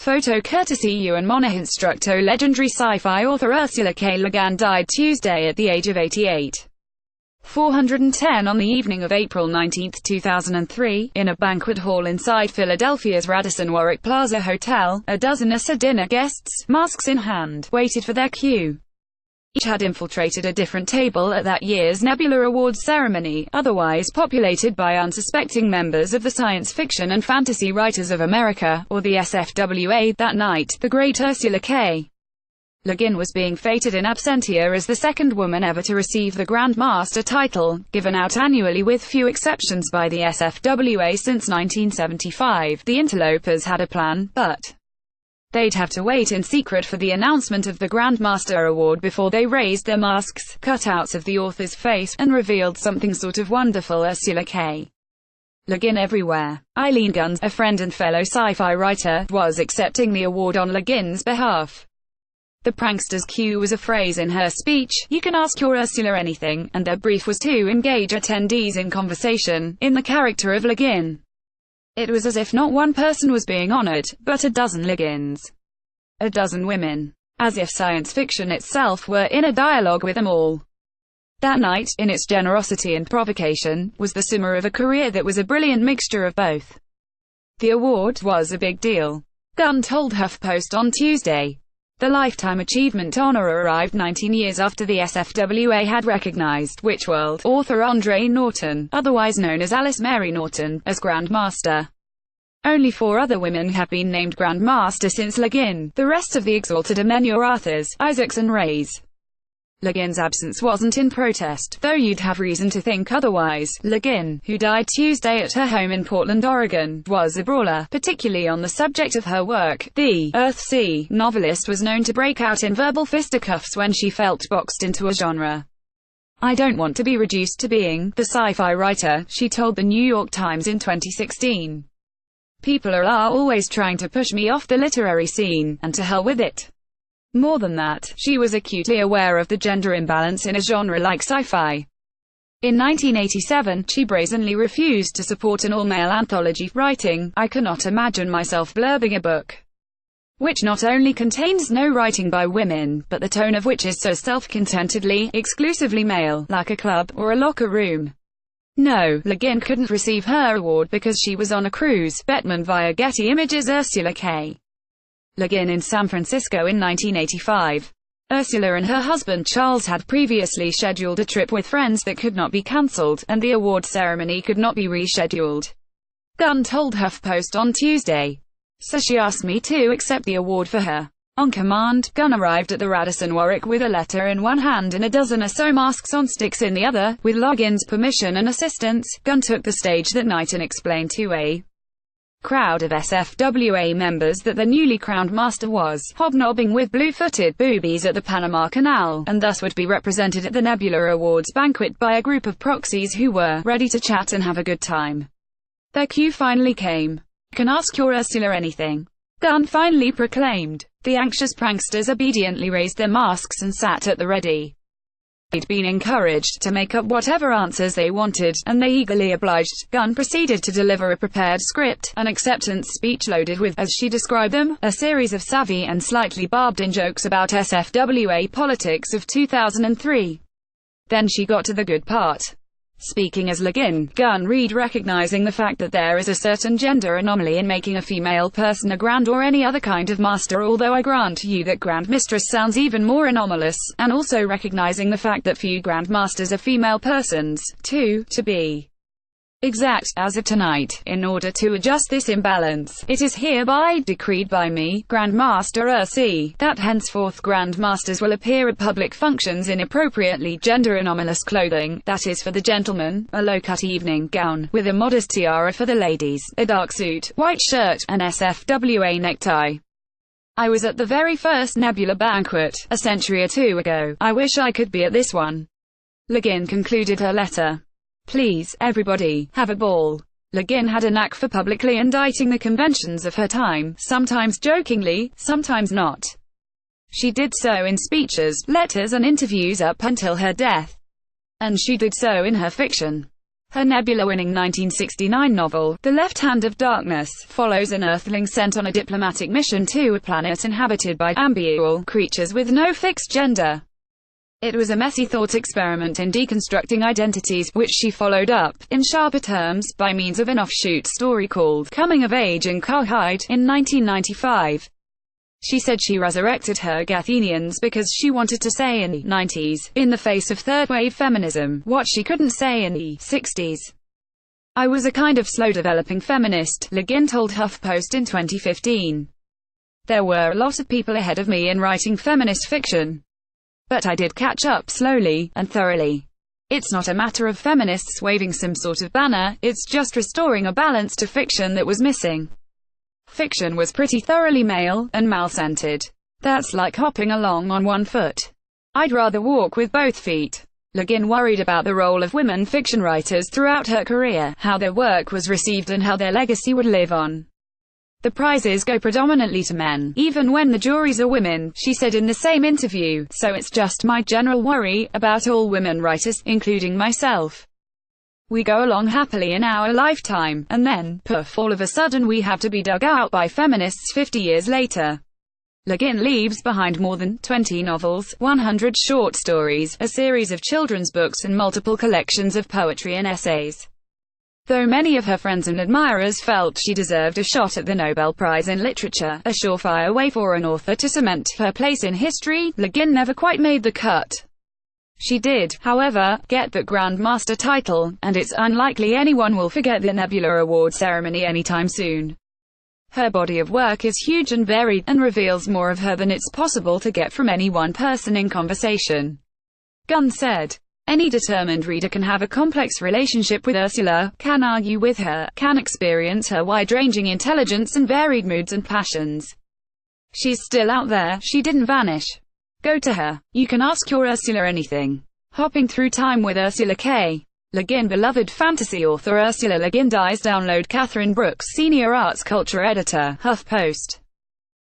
Photo courtesy Ewan Monahan. Structo. Legendary sci-fi author Ursula K. Le Guin died Tuesday at the age of 88. 410 on the evening of April 19, 2003, in a banquet hall inside Philadelphia's Radisson Warwick Plaza Hotel. A dozen dinner guests, masks in hand, waited for their cue. Each had infiltrated a different table at that year's Nebula Awards ceremony, otherwise populated by unsuspecting members of the Science Fiction and Fantasy Writers of America, or the SFWA. That night, the great Ursula K. Le Guin was being feted in absentia as the second woman ever to receive the Grand Master title, given out annually with few exceptions by the SFWA since 1975. The interlopers had a plan, but they'd have to wait in secret for the announcement of the Grand Master Award before they raised their masks, cutouts of the author's face, and revealed something sort of wonderful. Ursula K. Le Guin everywhere. Eileen Guns, a friend and fellow sci-fi writer, was accepting the award on Le Guin's behalf. The prankster's cue was a phrase in her speech, "You can ask your Ursula anything," and their brief was to engage attendees in conversation, in the character of Le Guin. It was as if not one person was being honored, but a dozen Le Guins. A dozen women. As if science fiction itself were in a dialogue with them all. That night, in its generosity and provocation, was the simmer of a career that was a brilliant mixture of both. The award was a big deal. Guin told HuffPost on Tuesday. The Lifetime Achievement honor arrived 19 years after the SFWA had recognized Witch World author Andre Norton, otherwise known as Alice Mary Norton, as Grand Master. Only 4 other women have been named Grand Master since Le Guin. The rest of the exalted are men or Arthurs, Isaacs and Rays. Le Guin's absence wasn't in protest, though you'd have reason to think otherwise. Le Guin, who died Tuesday at her home in Portland, Oregon, was a brawler, particularly on the subject of her work. The Earthsea novelist was known to break out in verbal fisticuffs when she felt boxed into a genre. "I don't want to be reduced to being the sci-fi writer," she told the New York Times in 2016. "People are always trying to push me off the literary scene, and to hell with it." More than that, she was acutely aware of the gender imbalance in a genre like sci-fi. In 1987, she brazenly refused to support an all-male anthology, writing, "I cannot imagine myself blurbing a book which not only contains no writing by women, but the tone of which is so self-contentedly, exclusively male, like a club, or a locker room." No, Le Guin couldn't receive her award because she was on a cruise. Bettman via Getty Images. Ursula K. Le Guin in San Francisco in 1985. Ursula and her husband Charles had previously scheduled a trip with friends that could not be cancelled, and the award ceremony could not be rescheduled. Guin told HuffPost on Tuesday. "So she asked me to accept the award for her." On command, Guin arrived at the Radisson Warwick with a letter in one hand and a dozen or so masks on sticks in the other. With Le Guin's permission and assistance, Guin took the stage that night and explained to a crowd of SFWA members that the newly crowned master was hobnobbing with blue-footed boobies at the Panama Canal, and thus would be represented at the Nebula Awards banquet by a group of proxies who were ready to chat and have a good time. Their cue finally came. "You can ask your Ursula anything," Guin finally proclaimed. The anxious pranksters obediently raised their masks and sat at the ready. They'd been encouraged to make up whatever answers they wanted, and they eagerly obliged. Guin proceeded to deliver a prepared script, an acceptance speech loaded with, as she described them, a series of savvy and slightly barbed-in jokes about SFWA politics of 2003. Then she got to the good part. Speaking as Le Guin, Guin read recognizing the fact that there is a certain gender anomaly in making a female person a grand or any other kind of master, although I grant you that Grand Mistress sounds even more anomalous, and also recognizing the fact that few Grand Masters are female persons, too, to be exact, as of tonight. In order to adjust this imbalance, it is hereby decreed by me, Grand Master Ursula, that henceforth Grand Masters will appear at public functions in appropriately gender-anomalous clothing, that is for the gentlemen, a low-cut evening gown, with a modest tiara for the ladies, a dark suit, white shirt, and SFWA necktie. I was at the very first Nebula banquet, a century or two ago. I wish I could be at this one." Le Guin concluded her letter. "Please, everybody, have a ball." Le Guin had a knack for publicly indicting the conventions of her time, sometimes jokingly, sometimes not. She did so in speeches, letters and interviews up until her death. And she did so in her fiction. Her Nebula-winning 1969 novel, The Left Hand of Darkness, follows an Earthling sent on a diplomatic mission to a planet inhabited by ambiguous creatures with no fixed gender. It was a messy thought experiment in deconstructing identities, which she followed up, in sharper terms, by means of an offshoot story called Coming of Age in Cowhide, in 1995. She said she resurrected her Gathenians because she wanted to say in the 90s, in the face of third-wave feminism, what she couldn't say in the 60s. I was a kind of slow-developing feminist, Le Guin told HuffPost in 2015. There were a lot of people ahead of me in writing feminist fiction. But I did catch up slowly, and thoroughly. It's not a matter of feminists waving some sort of banner, it's just restoring a balance to fiction that was missing. Fiction was pretty thoroughly male, and mal-centered. That's like hopping along on one foot. I'd rather walk with both feet. Le Guin worried about the role of women fiction writers throughout her career, how their work was received and how their legacy would live on. The prizes go predominantly to men, even when the juries are women, she said in the same interview, so it's just my general worry, about all women writers, including myself. We go along happily in our lifetime, and then, poof, all of a sudden we have to be dug out by feminists 50 years later. Le Guin leaves behind more than 20 novels, 100 short stories, a series of children's books and multiple collections of poetry and essays. Though many of her friends and admirers felt she deserved a shot at the Nobel Prize in Literature, a surefire way for an author to cement her place in history, Le Guin never quite made the cut. She did, however, get the Grandmaster title, and it's unlikely anyone will forget the Nebula Award ceremony anytime soon. Her body of work is huge and varied, and reveals more of her than it's possible to get from any one person in conversation. Gunn said, "Any determined reader can have a complex relationship with Ursula, can argue with her, can experience her wide-ranging intelligence and varied moods and passions. She's still out there, she didn't vanish. Go to her. You can ask your Ursula anything." Hopping through time with Ursula K. Le Guin. Beloved fantasy author Ursula Le Guin dies. Download. Catherine Brooks, Senior Arts Culture Editor, HuffPost.